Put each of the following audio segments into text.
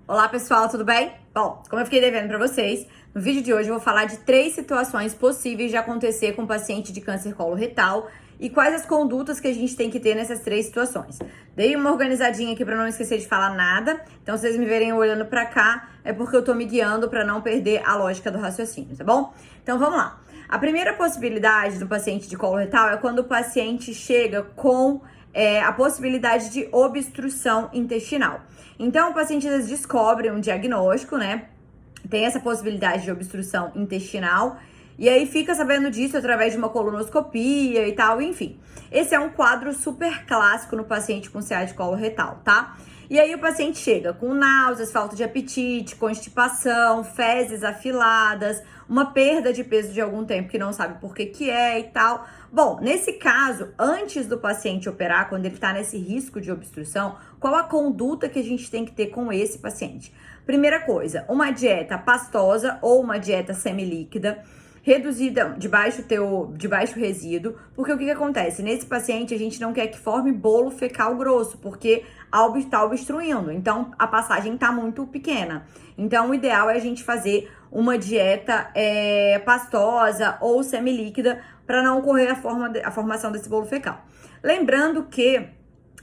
Olá pessoal, tudo bem? Bom, como eu fiquei devendo para vocês, no vídeo de hoje eu vou falar de 3 situações possíveis de acontecer com paciente de câncer coloretal e quais as condutas que a gente tem que ter nessas 3 situações. Dei uma organizadinha aqui para não esquecer de falar nada, então se vocês me verem olhando para cá é porque eu tô me guiando para não perder a lógica do raciocínio, tá bom? Então vamos lá. A primeira possibilidade do paciente de coloretal é quando o paciente chega com a possibilidade de obstrução intestinal. Então, o paciente às vezes descobre um diagnóstico, né? Tem essa possibilidade de obstrução intestinal e aí fica sabendo disso através de uma colonoscopia e tal, enfim. Esse é um quadro super clássico no paciente com CA de colo retal, tá? E aí o paciente chega com náuseas, falta de apetite, constipação, fezes afiladas, uma perda de peso de algum tempo que não sabe por que é e tal. Bom, nesse caso, antes do paciente operar, quando ele tá nesse risco de obstrução, qual a conduta que a gente tem que ter com esse paciente? Primeira coisa, uma dieta pastosa ou uma dieta semilíquida, reduzida de baixo resíduo, porque o que acontece? Nesse paciente a gente não quer que forme bolo fecal grosso, porque está obstruindo, então a passagem está muito pequena. Então o ideal é a gente fazer uma dieta pastosa ou semilíquida para não ocorrer a formação desse bolo fecal. Lembrando que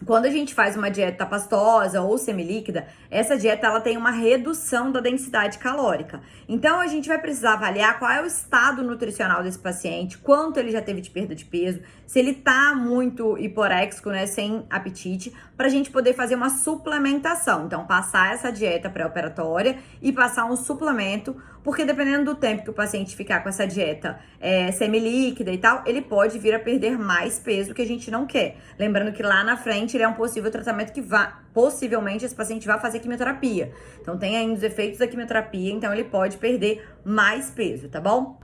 quando a gente faz uma dieta pastosa ou semilíquida, essa dieta ela tem uma redução da densidade calórica. Então a gente vai precisar avaliar qual é o estado nutricional desse paciente, quanto ele já teve de perda de peso, se ele tá muito hiporéxico, né, sem apetite, pra gente poder fazer uma suplementação. Então passar essa dieta pré-operatória e passar um suplemento, porque dependendo do tempo que o paciente ficar com essa dieta semilíquida e tal, ele pode vir a perder mais peso que a gente não quer. Lembrando que lá na frente ele é um possível tratamento que possivelmente esse paciente vai fazer quimioterapia. Então tem ainda os efeitos da quimioterapia, então ele pode perder mais peso, tá bom?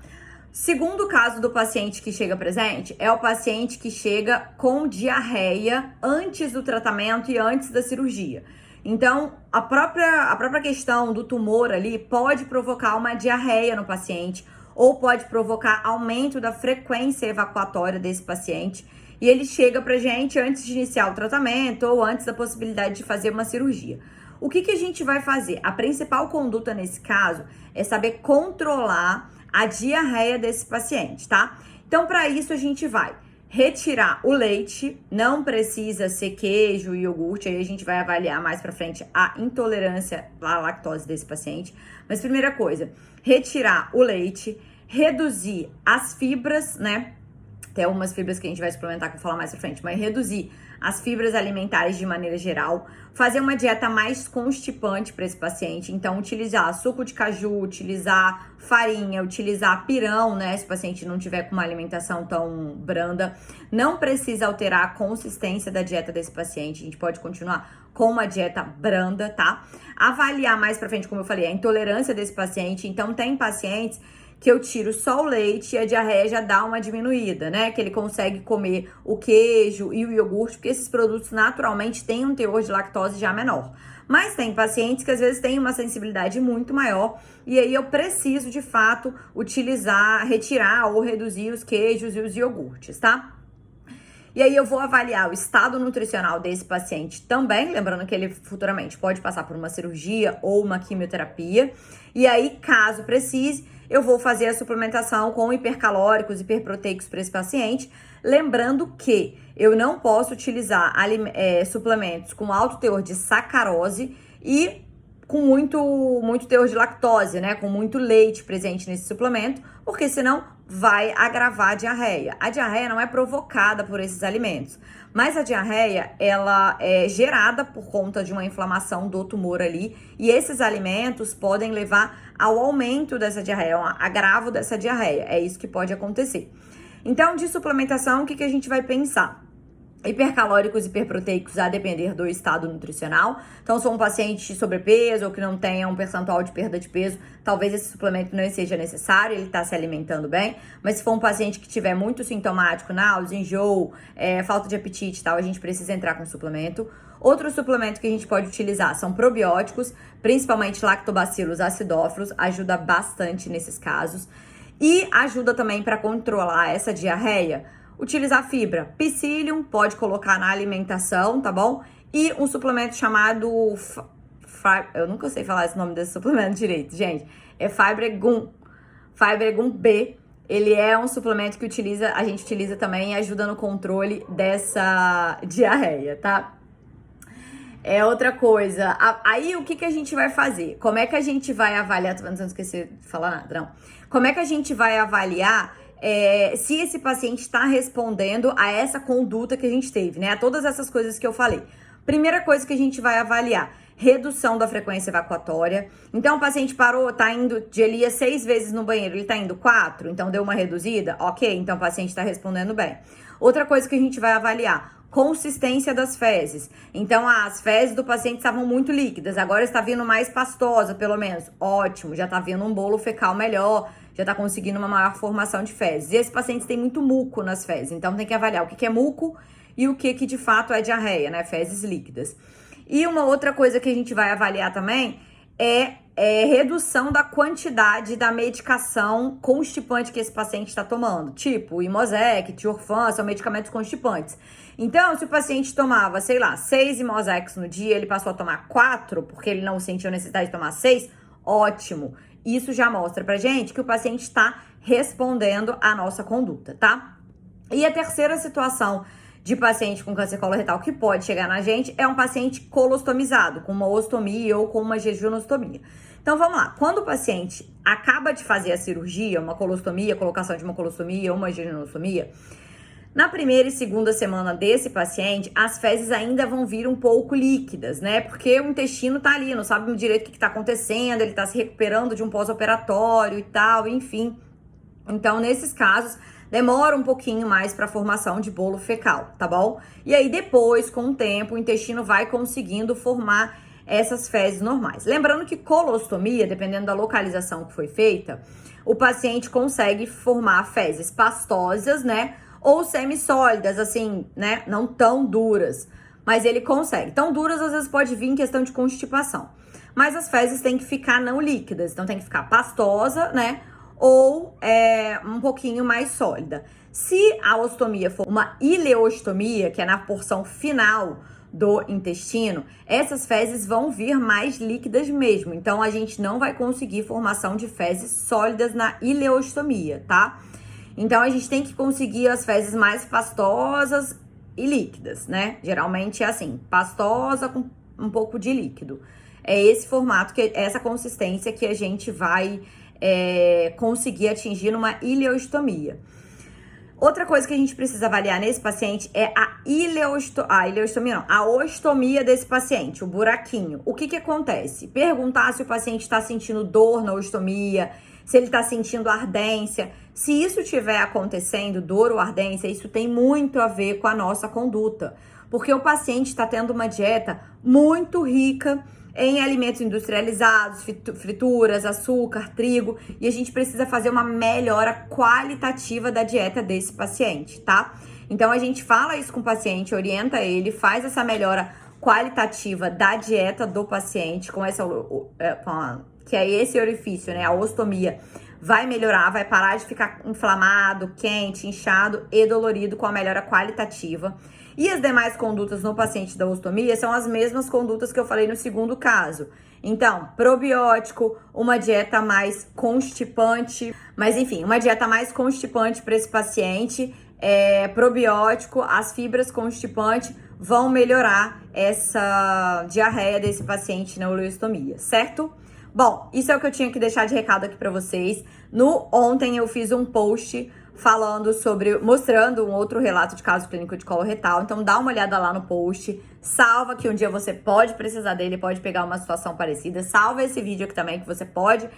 Segundo caso do paciente que chega presente é o paciente que chega com diarreia antes do tratamento e antes da cirurgia. Então, a própria questão do tumor ali pode provocar uma diarreia no paciente ou pode provocar aumento da frequência evacuatória desse paciente. E ele chega pra gente antes de iniciar o tratamento ou antes da possibilidade de fazer uma cirurgia. O que a gente vai fazer? A principal conduta nesse caso é saber controlar a diarreia desse paciente, tá? Então, para isso, a gente vai retirar o leite, não precisa ser queijo e iogurte, aí a gente vai avaliar mais pra frente a intolerância à lactose desse paciente. Mas primeira coisa, retirar o leite, reduzir as fibras, né? Tem algumas fibras que a gente vai suplementar que eu vou falar mais pra frente, mas reduzir as fibras alimentares de maneira geral, fazer uma dieta mais constipante para esse paciente, então utilizar suco de caju, utilizar farinha, utilizar pirão, né, se o paciente não tiver com uma alimentação tão branda. Não precisa alterar a consistência da dieta desse paciente, a gente pode continuar com uma dieta branda, tá? Avaliar mais pra frente, como eu falei, a intolerância desse paciente, então tem pacientes que eu tiro só o leite e a diarreia já dá uma diminuída, né? Que ele consegue comer o queijo e o iogurte, porque esses produtos naturalmente têm um teor de lactose já menor. Mas tem pacientes que às vezes têm uma sensibilidade muito maior e aí eu preciso, de fato, retirar ou reduzir os queijos e os iogurtes, tá? E aí eu vou avaliar o estado nutricional desse paciente também, lembrando que ele futuramente pode passar por uma cirurgia ou uma quimioterapia. E aí, caso precise, eu vou fazer a suplementação com hipercalóricos, hiperproteicos para esse paciente. Lembrando que eu não posso utilizar suplementos com alto teor de sacarose e com muito teor de lactose, né? Com muito leite presente nesse suplemento, porque senão vai agravar a diarreia. A diarreia não é provocada por esses alimentos, mas a diarreia, ela é gerada por conta de uma inflamação do tumor ali, e esses alimentos podem levar ao aumento dessa diarreia, ao agravo dessa diarreia. É isso que pode acontecer. Então, de suplementação, o que a gente vai pensar? Hipercalóricos e hiperproteicos a depender do estado nutricional. Então, se for um paciente de sobrepeso ou que não tenha um percentual de perda de peso, talvez esse suplemento não seja necessário, ele está se alimentando bem. Mas se for um paciente que tiver muito sintomático, náusea, enjoo, falta de apetite e tal, a gente precisa entrar com suplemento. Outro suplemento que a gente pode utilizar são probióticos, principalmente lactobacillus acidófilos, ajuda bastante nesses casos. E ajuda também para controlar essa diarreia. Utilizar fibra, psyllium, pode colocar na alimentação, tá bom? E um suplemento chamado eu nunca sei falar esse nome desse suplemento direito, gente. É Fibregum B. Ele é um suplemento que a gente utiliza também e ajuda no controle dessa diarreia, tá? É outra coisa. Aí, o que a gente vai fazer? Como é que a gente vai avaliar... Não esqueci de falar nada, não. Como é que a gente vai avaliar se esse paciente está respondendo a essa conduta que a gente teve, né? A todas essas coisas que eu falei. Primeira coisa que a gente vai avaliar, redução da frequência evacuatória. Então, o paciente parou, ele ia 6 vezes no banheiro, ele tá indo 4, então deu uma reduzida? Ok, então o paciente está respondendo bem. Outra coisa que a gente vai avaliar, consistência das fezes. Então, as fezes do paciente estavam muito líquidas, agora está vindo mais pastosa, pelo menos. Ótimo, já tá vindo um bolo fecal melhor, já tá conseguindo uma maior formação de fezes. E esse paciente tem muito muco nas fezes, então tem que avaliar o que é muco e o que de fato é diarreia, né? Fezes líquidas. E uma outra coisa que a gente vai avaliar também é redução da quantidade da medicação constipante que esse paciente está tomando. Tipo, Imosec, Tiorfan, são medicamentos constipantes. Então, se o paciente tomava, 6 Imosecs no dia, ele passou a tomar 4, porque ele não sentiu necessidade de tomar 6, ótimo. Isso já mostra pra gente que o paciente está respondendo à nossa conduta, tá? E a terceira situação de paciente com câncer coloretal que pode chegar na gente é um paciente colostomizado, com uma ostomia ou com uma jejunostomia. Então, vamos lá. Quando o paciente acaba de fazer a cirurgia, uma colostomia, colocação de uma colostomia ou uma jejunostomia, na primeira e segunda semana desse paciente, as fezes ainda vão vir um pouco líquidas, né? Porque o intestino tá ali, não sabe direito o que tá acontecendo, ele tá se recuperando de um pós-operatório e tal, enfim. Então, nesses casos, demora um pouquinho mais para a formação de bolo fecal, tá bom? E aí, depois, com o tempo, o intestino vai conseguindo formar essas fezes normais. Lembrando que colostomia, dependendo da localização que foi feita, o paciente consegue formar fezes pastosas, né? Ou semissólidas, assim, né? Não tão duras, mas ele consegue. Tão duras, às vezes, pode vir em questão de constipação. Mas as fezes têm que ficar não líquidas, então tem que ficar pastosa, né? Ou um pouquinho mais sólida. Se a ostomia for uma ileostomia, que é na porção final do intestino, essas fezes vão vir mais líquidas mesmo. Então, a gente não vai conseguir formação de fezes sólidas na ileostomia, tá? Então, a gente tem que conseguir as fezes mais pastosas e líquidas, né? Geralmente é assim, pastosa com um pouco de líquido. É esse formato, essa consistência que a gente vai conseguir atingir numa ileostomia. Outra coisa que a gente precisa avaliar nesse paciente é a ostomia desse paciente, o buraquinho. O que acontece? Perguntar se o paciente está sentindo dor na ostomia, se ele está sentindo ardência. Se isso estiver acontecendo, dor ou ardência, isso tem muito a ver com a nossa conduta. Porque o paciente está tendo uma dieta muito rica em alimentos industrializados, frituras, açúcar, trigo, e a gente precisa fazer uma melhora qualitativa da dieta desse paciente, tá? Então, a gente fala isso com o paciente, orienta ele, faz essa melhora qualitativa da dieta do paciente, que é esse orifício, né? A ostomia vai melhorar, vai parar de ficar inflamado, quente, inchado e dolorido com a melhora qualitativa. E as demais condutas no paciente da ostomia são as mesmas condutas que eu falei no segundo caso. Então, probiótico, uma dieta mais constipante, mas enfim, uma dieta mais constipante para esse paciente, probiótico, as fibras constipantes vão melhorar essa diarreia desse paciente na ileostomia, certo? Bom, isso é o que eu tinha que deixar de recado aqui para vocês. Ontem eu fiz um post mostrando um outro relato de caso clínico de coloretal. Então dá uma olhada lá no post, salva que um dia você pode precisar dele, pode pegar uma situação parecida. Salva esse vídeo aqui também que você pode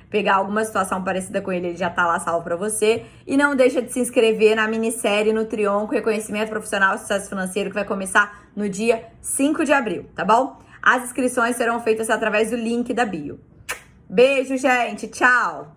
pegar alguma situação parecida com ele já tá lá salvo pra você. E não deixa de se inscrever na minissérie Nutrionco, Reconhecimento Profissional e Sucesso Financeiro, que vai começar no dia 5 de abril, tá bom? As inscrições serão feitas através do link da bio. Beijo, gente. Tchau!